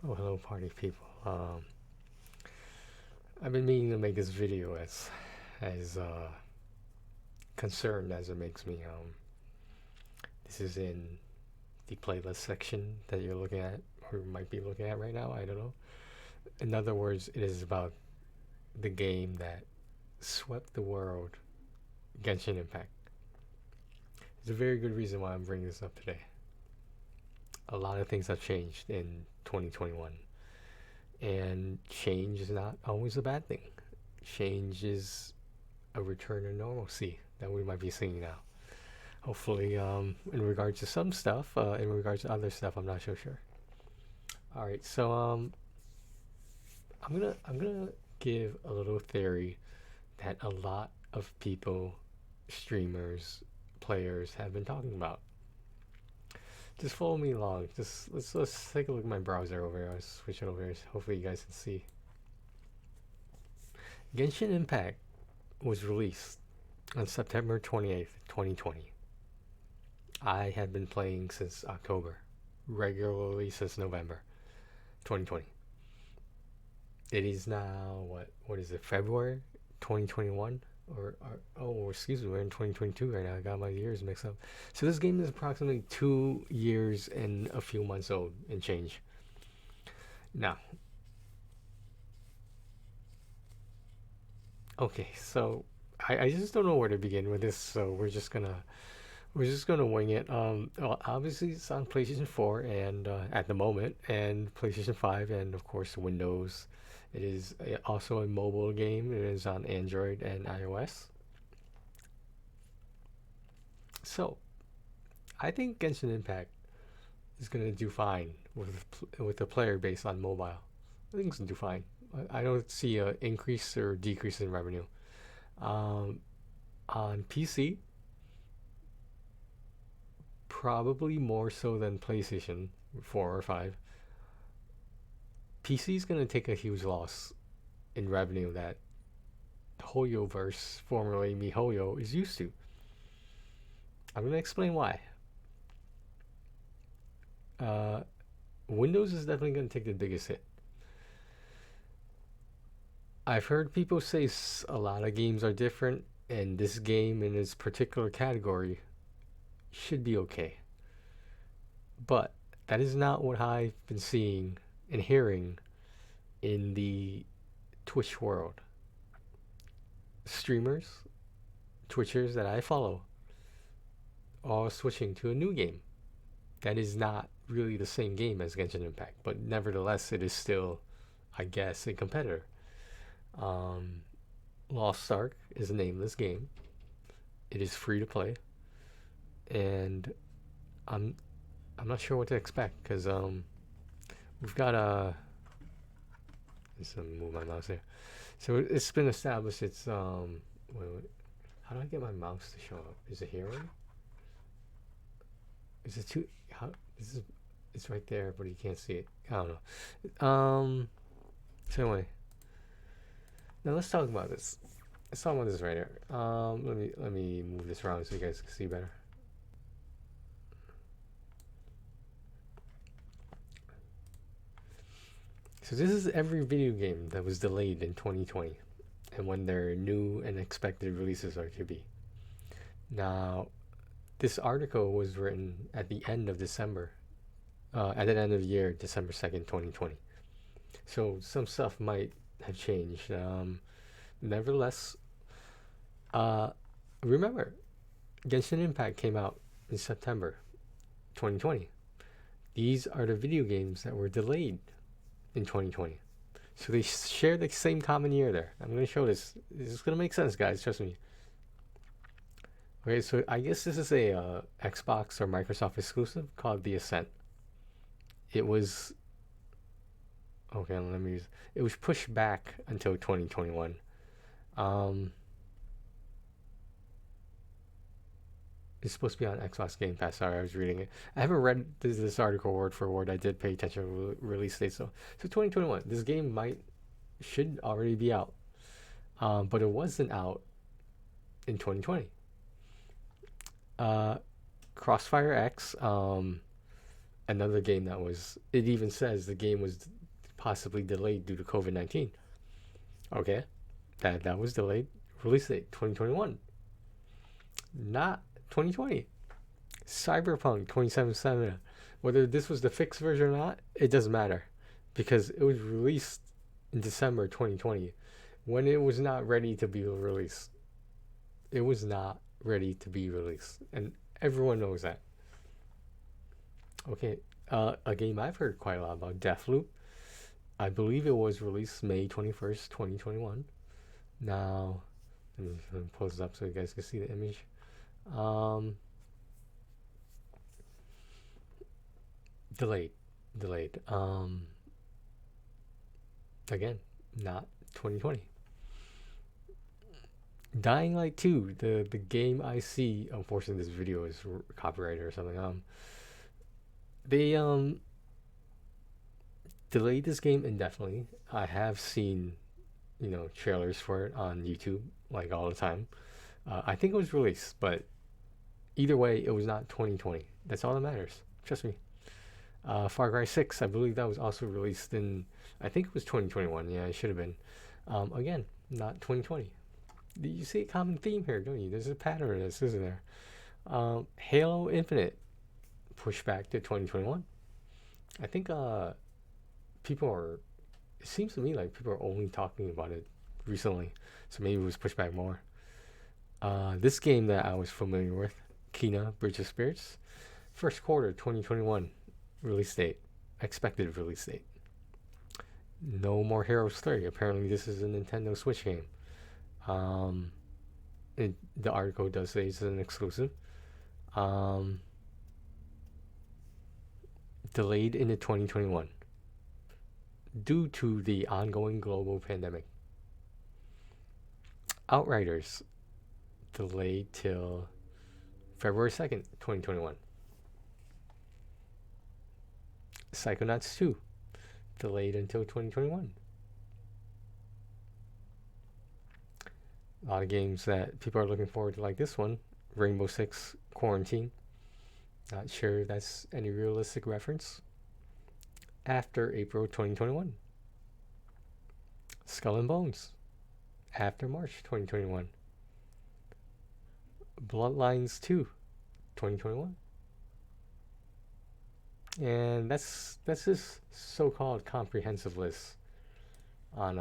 Oh, hello, party people. I've been meaning to make this video as concerned as it makes me. This is in the playlist section that you're looking at, or might be looking at right now. I don't know. In other words, it is about the game that swept the world, Genshin Impact. There's a very good reason why I'm bringing this up today. A lot of things have changed in 2021, and change is not always a bad thing. Change is a return to normalcy that we might be seeing now. Hopefully, in regards to some stuff, in regards to other stuff, I'm not so sure. All right, so I'm gonna give a little theory that a lot of people, streamers, players have been talking about. Just follow me along. Just let's take a look at my browser over here. I'll switch it over here. Hopefully, you guys can see. Genshin Impact was released on September 28th, 2020. I had been playing since October, regularly since November 2020. It is now what is it, February 2021? Oh, excuse me, we're in 2022 right now. I got my years mixed up. So this game is approximately 2 years and a few months old and change. Now, okay, so I just don't know where to begin with this, so we're just gonna wing it. Well, obviously it's on PlayStation 4 and at the moment, and PlayStation 5, and of course Windows. It is also a mobile game. It is on Android and iOS. So I think Genshin Impact is gonna do fine with the player base on mobile. I think it's gonna do fine. I don't see a increase or decrease in revenue. Um, on PC, probably more so than PlayStation 4 or 5. PC is going to take a huge loss in revenue that Hoyoverse, formerly MiHoYo, is used to. I'm going to explain why. Uh, Windows is definitely going to take the biggest hit. I've heard people say a lot of games are different, and this game in its particular category should be okay. But that is not what I've been seeing and hearing in the Twitch world. Streamers, Twitchers that I follow, are switching to a new game that is not really the same game as Genshin Impact, but nevertheless, it is still, I guess, a competitor. Um, Lost Ark is a nameless game. It is free to play, and I'm I'm not sure what to expect because we've got a. Let's move my mouse here. So it's been established. It's wait, how do I get my mouse to show up? Is it here? Is it too? How this is? It's right there, but you can't see it. I don't know. So anyway, now let's talk about this. Let's talk about this right here. Let me move this around so you guys can see better. So this is every video game that was delayed in 2020, and when their new and expected releases are to be. Now, this article was written at the end of December, at the end of the year, December 2nd, 2020. So some stuff might have changed. Nevertheless, uh, remember, Genshin Impact came out in September 2020. These are the video games that were delayed in 2020. So they share the same common year there. I'm going to show this. This is going to make sense, guys. Trust me. Okay, so I guess this is a Xbox or Microsoft exclusive called The Ascent. It was okay. Let me use. It was pushed back until 2021. Um, it's supposed to be on Xbox Game Pass. Sorry, I was reading it. I haven't read this article word for word. I did pay attention to release date. So 2021. This game should already be out, but it wasn't out in 2020. Crossfire X, another game that was, it even says the game was possibly delayed due to COVID-19. Okay, that was delayed. Release date 2021, not 2020. Cyberpunk 2077. Whether this was the fixed version or not, it doesn't matter because it was released in December 2020 when it was not ready to be released. It was not ready to be released, and everyone knows that. Okay, a game I've heard quite a lot about, Deathloop. I believe it was released May 21st, 2021. Now, let me pull this up so you guys can see the image. Um, delayed. Delayed. Again, not 2020. Dying Light 2, the game I see, unfortunately this video is copyrighted or something. They delayed this game indefinitely. I have seen, trailers for it on YouTube like all the time. I think it was released, but either way, it was not 2020. That's all that matters. Trust me. Far Cry 6, I believe that was also released in, I think it was 2021. Yeah, it should have been. Again, not 2020. You see a common theme here, don't you? There's a pattern of this, isn't there? Halo Infinite pushed back to 2021. I think people are, it seems to me like people are only talking about it recently, so maybe it was pushed back more. This game that I was familiar with, Kena Bridge of Spirits, first quarter 2021 release date, expected release date. No More Heroes 3. Apparently, this is a Nintendo Switch game. The article does say it's an exclusive. Delayed into 2021 due to the ongoing global pandemic. Outriders delayed till February 2nd, 2021. Psychonauts 2 delayed until 2021. A lot of games that people are looking forward to, like this one, Rainbow Six Quarantine. Not sure if that's any realistic reference. After April 2021. Skull and Bones. After March 2021. Bloodlines 2, 2021. And that's this so-called comprehensive list on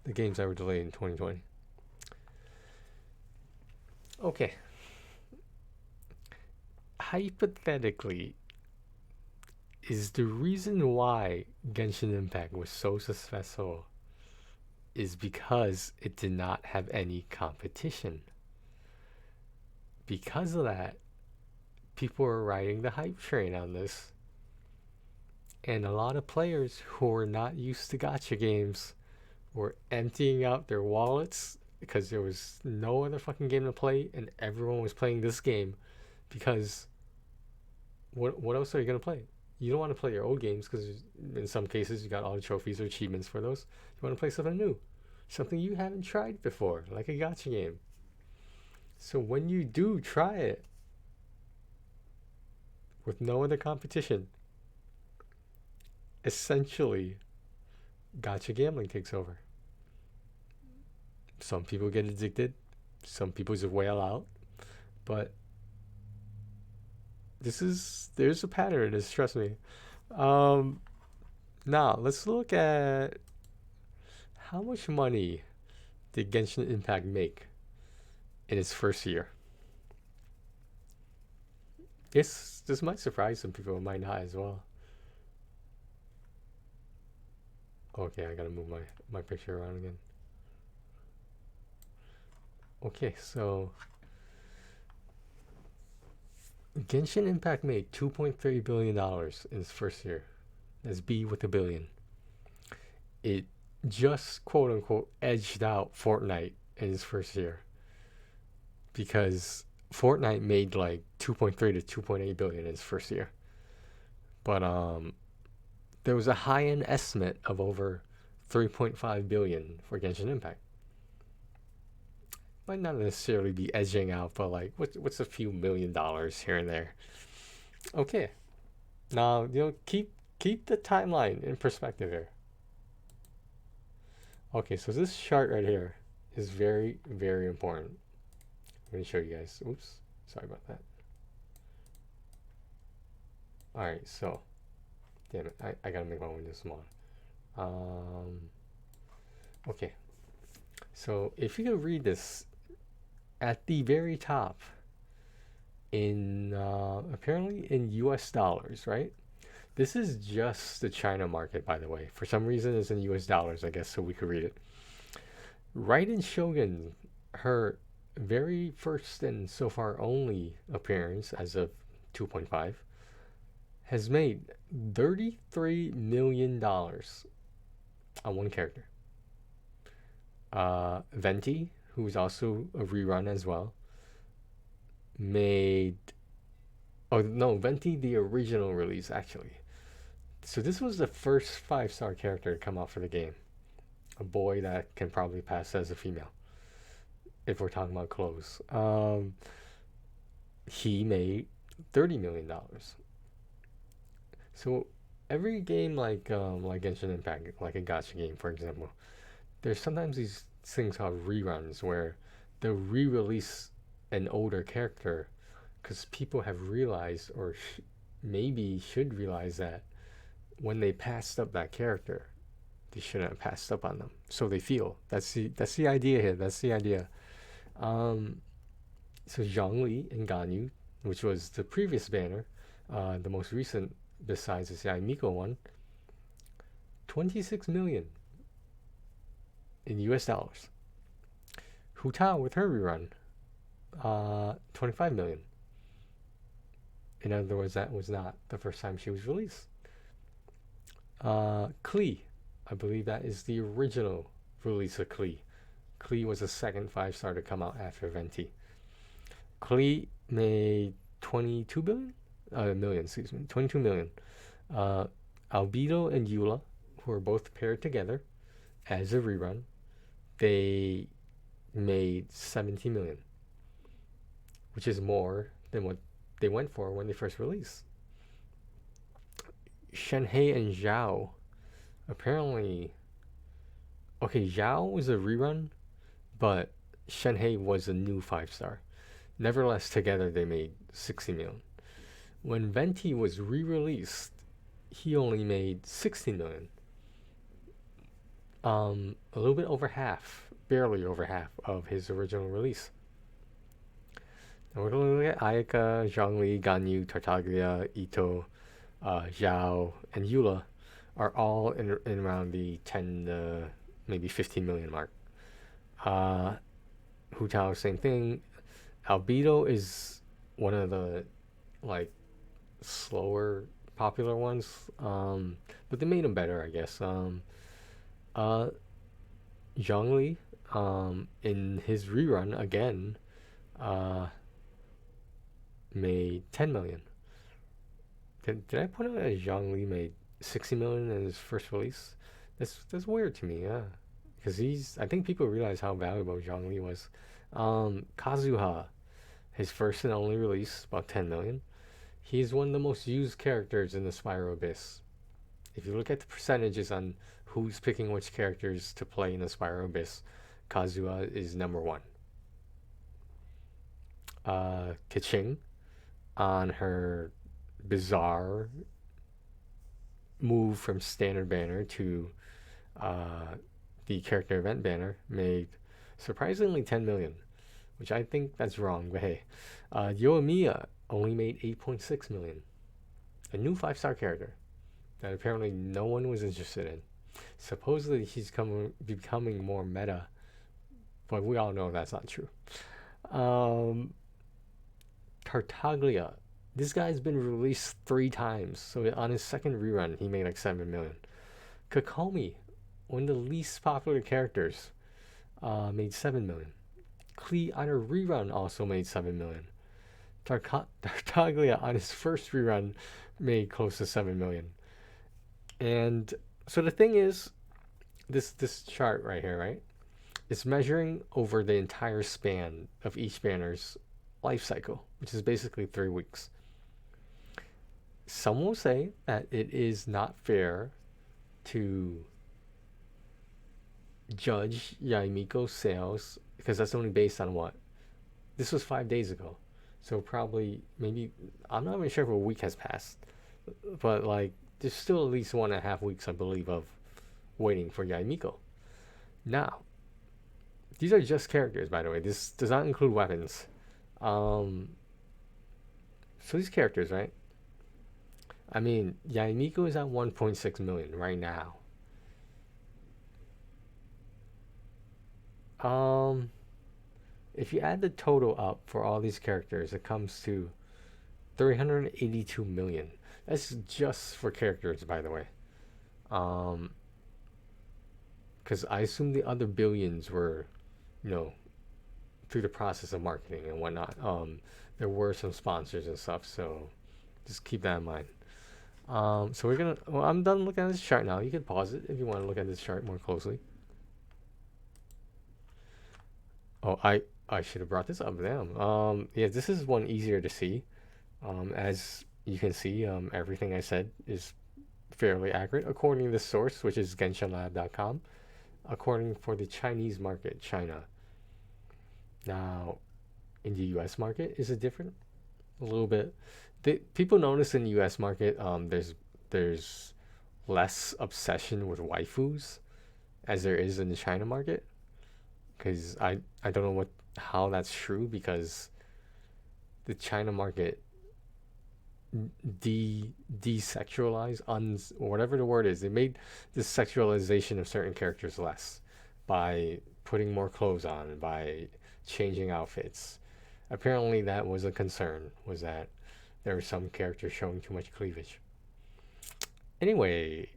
the games that were delayed in 2020. Okay. Hypothetically, is the reason why Genshin Impact was so successful is because it did not have any competition. Because of that, people were riding the hype train on this. And a lot of players who were not used to gacha games were emptying out their wallets because there was no other fucking game to play and everyone was playing this game because what else are you going to play? You don't want to play your old games because in some cases you got all the trophies or achievements for those. You want to play something new, something you haven't tried before, like a gacha game. So when you do try it with no other competition, essentially gacha gambling takes over. Some people get addicted, some people just wail out, but there's a pattern in this, trust me. Now let's look at how much money did Genshin Impact make in its first year. This might surprise some people, it might not as well. Okay, I gotta move my picture around again. Okay, so Genshin Impact made $2.3 billion in its first year. That's B with a billion. It just quote unquote edged out Fortnite in its first year. Because Fortnite made like 2.3 to 2.8 billion in its first year. But there was a high-end estimate of over 3.5 billion for Genshin Impact. Might not necessarily be edging out, but like what's a few $1 million here and there. Okay, Now, keep the timeline in perspective here. Okay, so this chart right here is very, very important. I'm going to show you guys. Oops, sorry about that. All right, so damn it, I gotta make my window smaller. Okay, so if you could read this at the very top in apparently in US dollars, right? This is just the China market, by the way. For some reason, it's in US dollars, I guess, so we could read it. Raiden Shogun, her very first and so far only appearance as of 2.5, has made $33 million on one character. Venti, who's also a rerun as well, made. Oh no, Venti, the original release, actually. So this was the first 5-star character to come out for the game. A boy that can probably pass as a female, if we're talking about clothes. He made $30 million. So every game like Genshin Impact, like a gacha game, for example, there's sometimes these things called reruns where they'll re-release an older character because people have realized or maybe should realize that when they passed up that character, they shouldn't have passed up on them. So they feel that's the idea here. That's the idea. Um, so Zhongli and Ganyu, which was the previous banner, the most recent besides the Miko one, 26 million in US dollars. Hu Tao with her rerun, 25 million. In other words, that was not the first time she was released. Klee, I believe that is the original release of Klee. Klee was the second 5-star to come out after Venti. Klee made 22 billion? Million, excuse me. 22 million. Albedo and Eula, who are both paired together as a rerun, they made 17 million, which is more than what they went for when they first released. Shenhei and Zhao, apparently, okay, Zhao was a rerun, but Shenhei was a new 5-star. Nevertheless, together they made 60 million. When Venti was re-released, he only made 16 million. A little bit over half, barely over half of his original release. And we're going to look at Ayaka, Zhongli, Ganyu, Tartaglia, Ito, Zhao, and Eula are all in around the 10 maybe 15 million mark. Hu Tao, same thing. Albedo is one of the like slower popular ones, but they made him better, I guess. Zhongli, in his rerun again, made 10 million. Did I point out that Zhongli made 60 million in his first release? That's weird to me, yeah. Because I think people realize how valuable Zhongli was. Kazuha, his first and only release, about 10 million. He's one of the most used characters in the Spyro Abyss. If you look at the percentages on who's picking which characters to play in the Spyro Abyss, Kazuha is number one. Keqing, on her bizarre move from standard banner to the character event banner, made surprisingly 10 million, which I think that's wrong, but hey. Yoimiya only made 8.6 million. A new 5-star character that apparently no one was interested in. Supposedly he's becoming more meta, but we all know that's not true. Tartaglia, this guy's been released 3 times, so on his second rerun he made like 7 million. Kokomi, one of the least popular characters, made 7 million. Klee on a rerun also made 7 million. Tartaglia on his first rerun made close to 7 million. And so the thing is, this chart right here, right? It's measuring over the entire span of each banner's life cycle, which is basically 3 weeks. Some will say that it is not fair to judge Yaimiko's sales because that's only based on what? This was 5 days ago. So probably, maybe, I'm not even sure if a week has passed. But like, there's still at least 1.5 weeks, I believe, of waiting for Yaimiko. Now, these are just characters, by the way. This does not include weapons. Um, so these characters, right? I mean, Yaimiko is at 1.6 million right now. Um, if you add the total up for all these characters, it comes to 382 million. That's just for characters, by the way. Um, because I assume the other billions were, you know, through the process of marketing and whatnot. There were some sponsors and stuff, so just keep that in mind. So we're gonna. Well, I'm done looking at this chart now. You can pause it if you want to look at this chart more closely. Oh, I should have brought this up. Damn. Yeah, this is one easier to see. As you can see, everything I said is fairly accurate according to the source, which is GenshinLab.com. According for the Chinese market, China. Now, in the U.S. market, is it different? A little bit. People notice in the U.S. market, there's less obsession with waifus as there is in the China market. Because I don't know how that's true because the China market desexualize or whatever the word is. They made the sexualization of certain characters less by putting more clothes on, by changing outfits. Apparently, that was a concern. Was that there were some characters showing too much cleavage. Anyway,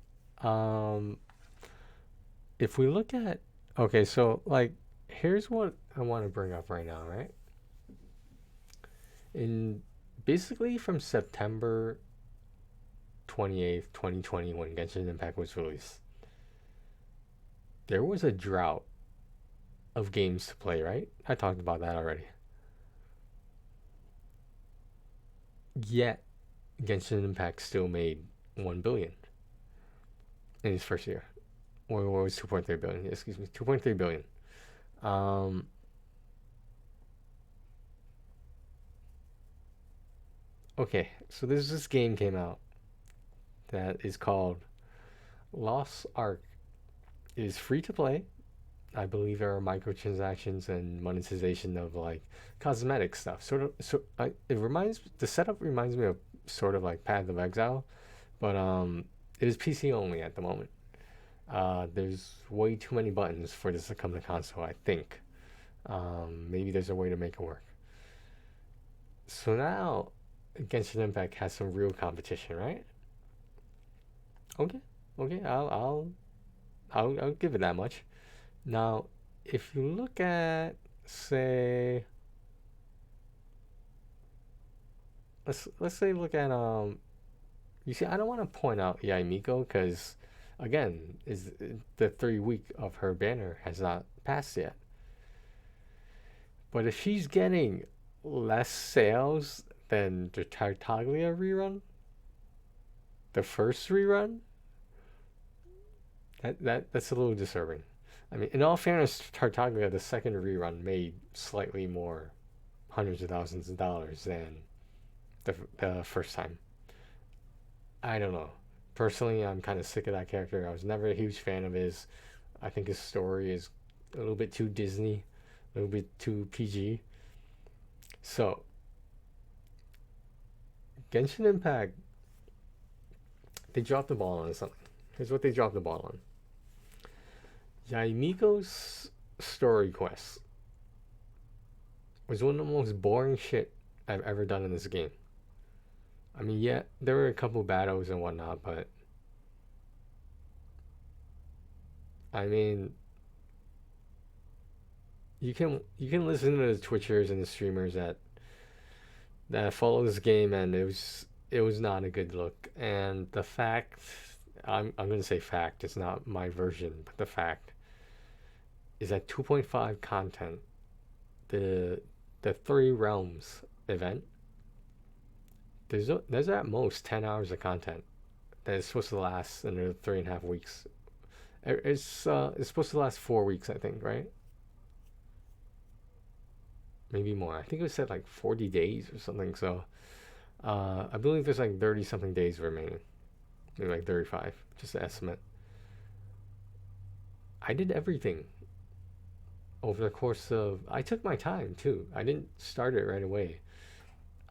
um, if we look at okay, so like here's what I want to bring up right now, right? In basically from September 28th, 2020, when Genshin Impact was released, there was a drought of games to play, right? I talked about that already. Yet, Genshin Impact still made 1 billion in its first year. Or it was 2.3 billion, excuse me, 2.3 billion. Um, okay, so there's this game came out that is called Lost Ark. It is free to play. I believe there are microtransactions and monetization of like cosmetic stuff. Sort of, so the setup reminds me of sort of like Path of Exile, but it is PC only at the moment. There's way too many buttons for this to come to console. I think maybe there's a way to make it work. So now, Genshin Impact has some real competition, right? Okay, okay, I'll give it that much. Now, if you look at, say, let's say look at you see, I don't want to point out Yaimiko because, again, is the 3 week of her banner has not passed yet. But if she's getting less sales than the Tartaglia rerun, the first rerun, that's a little disturbing. I mean, in all fairness, Tartaglia, the second rerun, made slightly more hundreds of thousands of dollars than the first time. I don't know. Personally, I'm kind of sick of that character. I was never a huge fan of his. I think his story is a little bit too Disney, a little bit too PG. So, Genshin Impact, they dropped the ball on something. Here's what they dropped the ball on. Yaimiko's story quest was one of the most boring shit I've ever done in this game. I mean, yeah, there were a couple battles and whatnot, but I mean, you can listen to the Twitchers and the streamers that follow this game, and it was not a good look. And the fact, I'm gonna say fact, it's not my version, but the fact is that 2.5 content, the Three Realms event, There's at most 10 hours of content that is supposed to last another 3.5 weeks. It's supposed to last 4 weeks, I think, right? Maybe more. I think it said like 40 days or something. So I believe there's like 30 something days remaining, maybe like 35, just an estimate. I did everything over the course of. I took my time too. I didn't start it right away.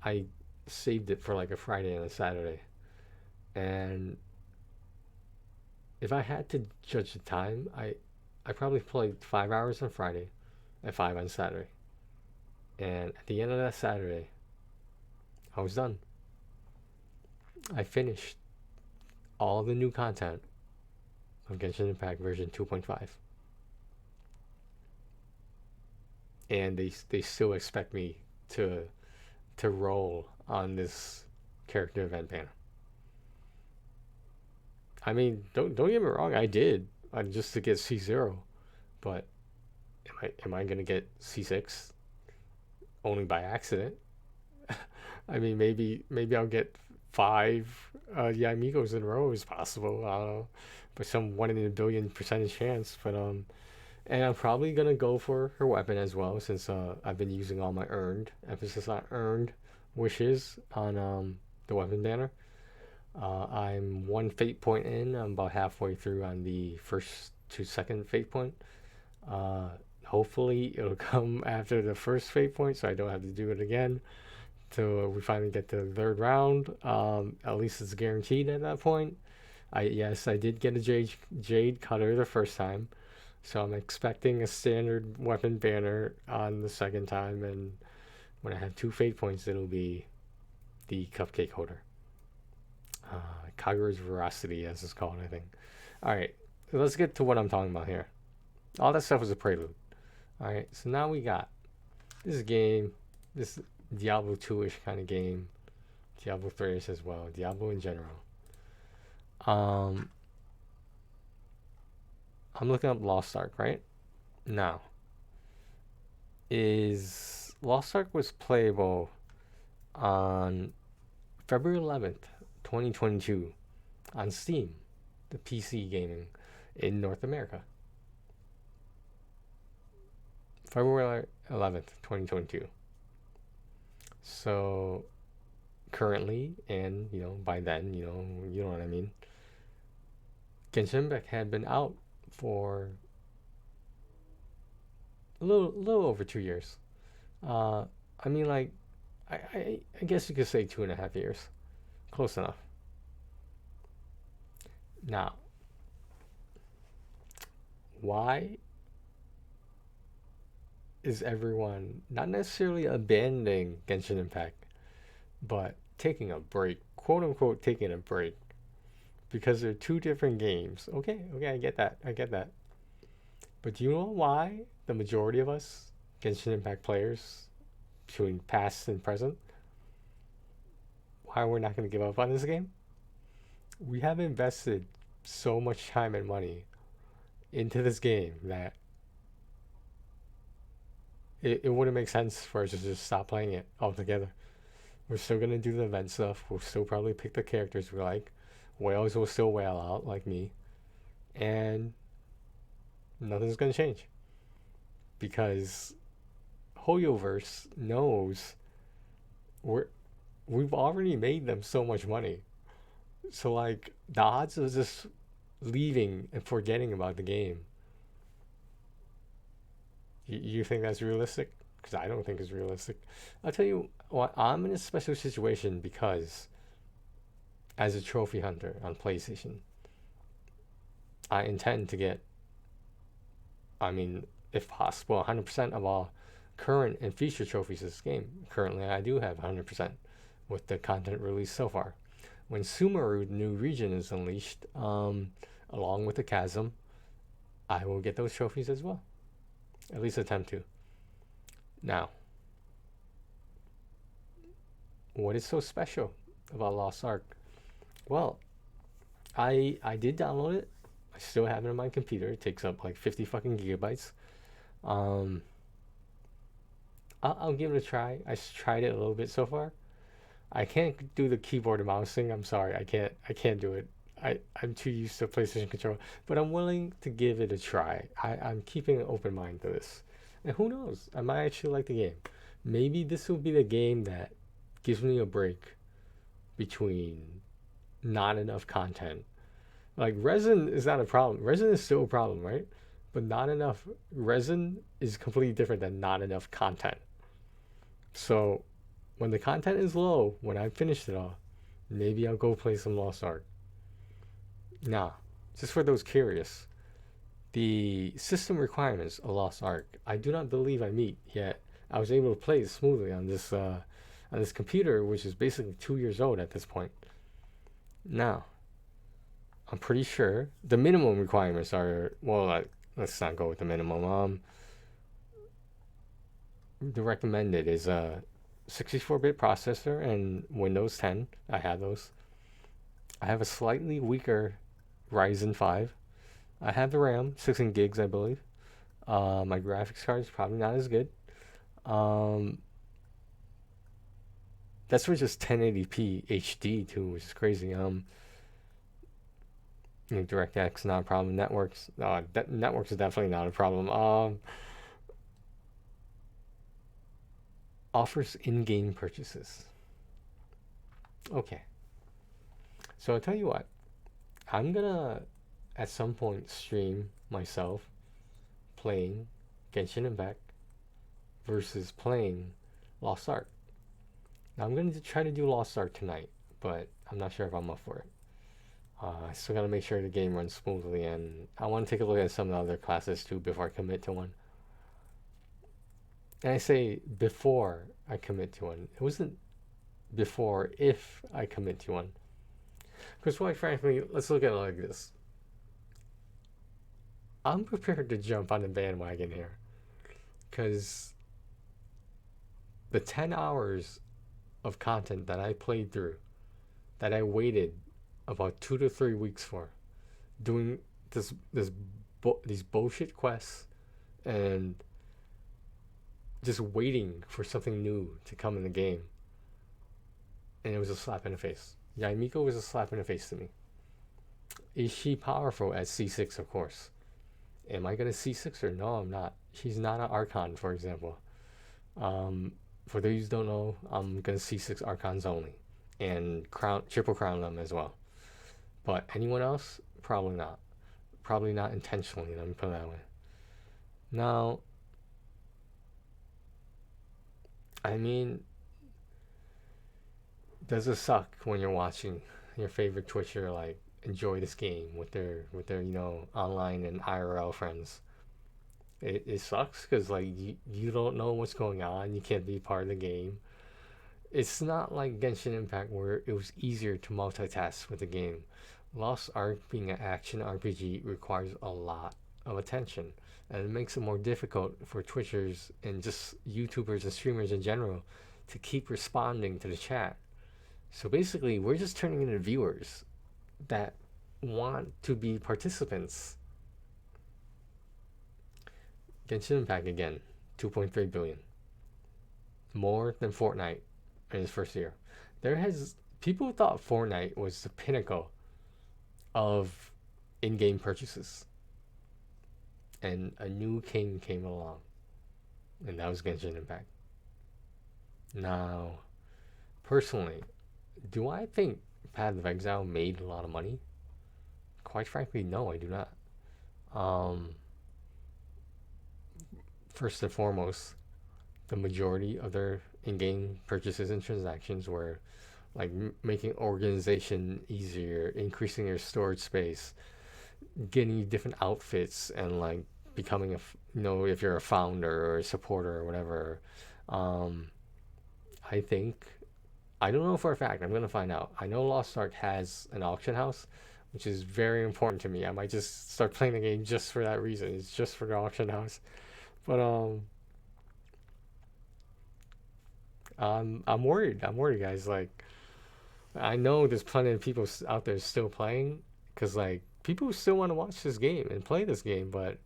I saved it for like a Friday and a Saturday. And if I had to judge the time, I probably played 5 hours on Friday and 5 on Saturday. And at the end of that Saturday, I was done. I finished all the new content of Genshin Impact version 2.5, and they still expect me to roll on this character event banner. I mean, don't get me wrong, I did just to get C0, but am I gonna get C6 only by accident? I mean, maybe I'll get five Yamigos in a row is possible. I don't know, but some 1 in a billion % chance. But and I'm probably gonna go for her weapon as well, since I've been using all my earned, emphasis on earned, wishes on the weapon banner. I'm one fate point in. I'm about halfway through on the first to second fate point. Uh, Hopefully it'll come after the first fate point, so I don't have to do it again till we finally get to the third round. At least it's guaranteed at that point. I did get a jade cutter the first time, so I'm expecting a standard weapon banner on the second time, and when I have two fate points, it'll be the cupcake holder. Kagura's Veracity, as it's called, I think. All right, so let's get to what I'm talking about here. All that stuff was a prelude. All right, so now we got this game, this Diablo 2-ish kind of game, Diablo 3-ish as well, Diablo in general. Um, I'm looking up Lost Ark right now. Is Lost Ark was playable on February 11th, 2022, on Steam, the PC gaming in North America. February 11th, 2022. So currently, and by then, you know what I mean. Genshin Impact had been out for a little over 2 years. Uh, I mean, like, I guess you could say 2.5 years. Close enough. Now, why is everyone not necessarily abandoning Genshin Impact, but taking a break, quote unquote, taking a break, because they're two different games? Okay, I get that. But do you know why the majority of us Genshin Impact players, between past and present, why we're not going to give up on this game? We have invested so much time and money into this game that it wouldn't make sense for us to just stop playing it altogether. We're still gonna do the event stuff. We'll still probably pick the characters we like. Whales will still whale out like me, and nothing's gonna change because Hoyoverse knows we're we've already made them so much money. So like the odds of just leaving and forgetting about the game, you think that's realistic? Because I don't think it's realistic. I'll tell you what, I'm in a special situation because as a trophy hunter on PlayStation, I intend to get, I mean, if possible, 100% of all current and future trophies of this game. Currently, I do have 100% with the content released so far. When Sumeru, the new region, is unleashed, along with the Chasm, I will get those trophies as well. At least attempt to. Now, what is so special about Lost Ark? Well, I did download it. I still have it on my computer. It takes up like 50 fucking gigabytes. Um, I'll give it a try. I tried it a little bit so far. I can't do the keyboard and mouse thing. I'm sorry. I can't do it. I'm too used to PlayStation control, but I'm willing to give it a try. I'm keeping an open mind to this. And who knows? I might actually like the game. Maybe this will be the game that gives me a break between not enough content. Like resin is not a problem. Resin is still a problem, right? But not enough resin is completely different than not enough content. So when the content is low, when I've finished it all, maybe I'll go play some Lost Ark. Now, just for those curious, the system requirements of Lost Ark, I do not believe I meet yet. I was able to play it smoothly on this computer, which is basically 2 years old at this point. Now, I'm pretty sure the minimum requirements are let's not go with the minimum. The recommended is a 64-bit processor and Windows 10. I have those. I have a slightly weaker Ryzen 5. I have the RAM, 16 gigs, I believe. My graphics card is probably not as good. Um, that's for just 1080p HD too, which is crazy. DirectX not a problem. Networks is definitely not a problem. Offers in-game purchases. Okay, so I'll tell you what. I'm gonna at some point stream myself playing Genshin Impact versus playing Lost Ark. Now I'm gonna try to do Lost Ark tonight, but I'm not sure if I'm up for it. I still gotta make sure the game runs smoothly, and I want to take a look at some of the other classes too before I commit to one. And I say before I commit to one. It wasn't before if I commit to one. Because quite frankly, let's look at it like this. I'm prepared to jump on the bandwagon here. Because the 10 hours of content that I played through, that I waited about 2 to 3 weeks for, doing these bullshit quests and just waiting for something new to come in the game, and it was a slap in the face. Yaimiko was a slap in the face to me. Is she powerful at C6? Of course. Am I gonna C6 her? No, I'm not. She's not an Archon, for example. For those who don't know, I'm gonna C6 Archons only, and triple crown them as well. But anyone else, probably not. Probably not intentionally. Let me put it that way. Now, I mean, does it suck when you're watching your favorite Twitcher like enjoy this game with their online and IRL friends? It sucks because like you don't know what's going on. You can't be part of the game. It's not like Genshin Impact where it was easier to multitask with the game. Lost Ark being an action RPG requires a lot of attention, and it makes it more difficult for Twitchers and just YouTubers and streamers in general to keep responding to the chat. So basically, we're just turning into viewers that want to be participants. Genshin Impact again, 2.3 billion, more than Fortnite in its first year. People thought Fortnite was the pinnacle of in-game purchases, and a new king came along, and that was Genshin Impact. Now, personally, do I think Path of Exile made a lot of money? Quite frankly, no, I do not. Um, First and foremost, the majority of their in-game purchases and transactions were like making organization easier, increasing your storage space, getting different outfits, and like becoming if you're a founder or a supporter or whatever. Um, I think I don't know for a fact. I'm gonna find out. I know Lost Ark has an auction house, which is very important to me. I might just start playing the game just for that reason. It's just for the auction house. But I'm worried. I'm worried, guys. Like I know there's plenty of people out there still playing, because like people still want to watch this game and play this game, but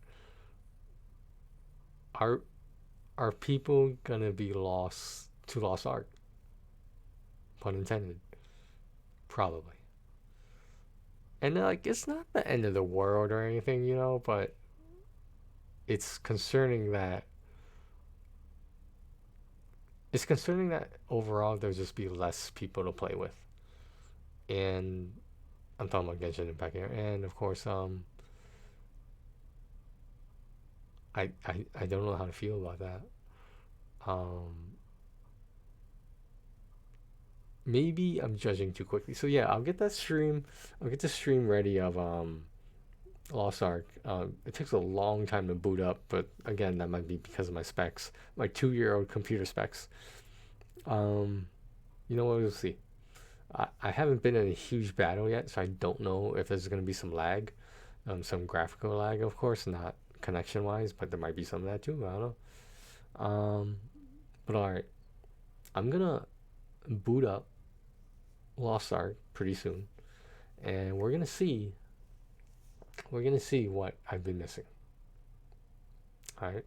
are people gonna be lost to Lost Ark? pun intended, probably. And like, it's not the end of the world or anything, you know, but it's concerning that overall there'll just be less people to play with. And I'm talking about Genshin Impact here, and of course, I don't know how to feel about that. Um, Maybe I'm judging too quickly. So yeah, I'll get that stream. I'll get the stream ready of Lost Ark. It takes a long time to boot up, but again, that might be because of my specs, my 2-year-old computer specs. Um, you know what? We'll see. I haven't been in a huge battle yet, so I don't know if there's gonna be some lag, some graphical lag, of course, not connection wise, but there might be some of that too. I don't know. But all right, I'm gonna boot up Lost Ark pretty soon, and we're gonna see what I've been missing. All right,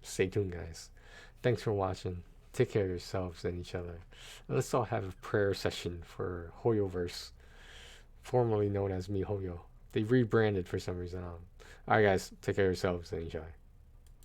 stay tuned, guys. Thanks for watching. Take care of yourselves and each other. Let's all have a prayer session for Hoyoverse, formerly known as MiHoYo. They rebranded for some reason. All right, guys, take care of yourselves and enjoy.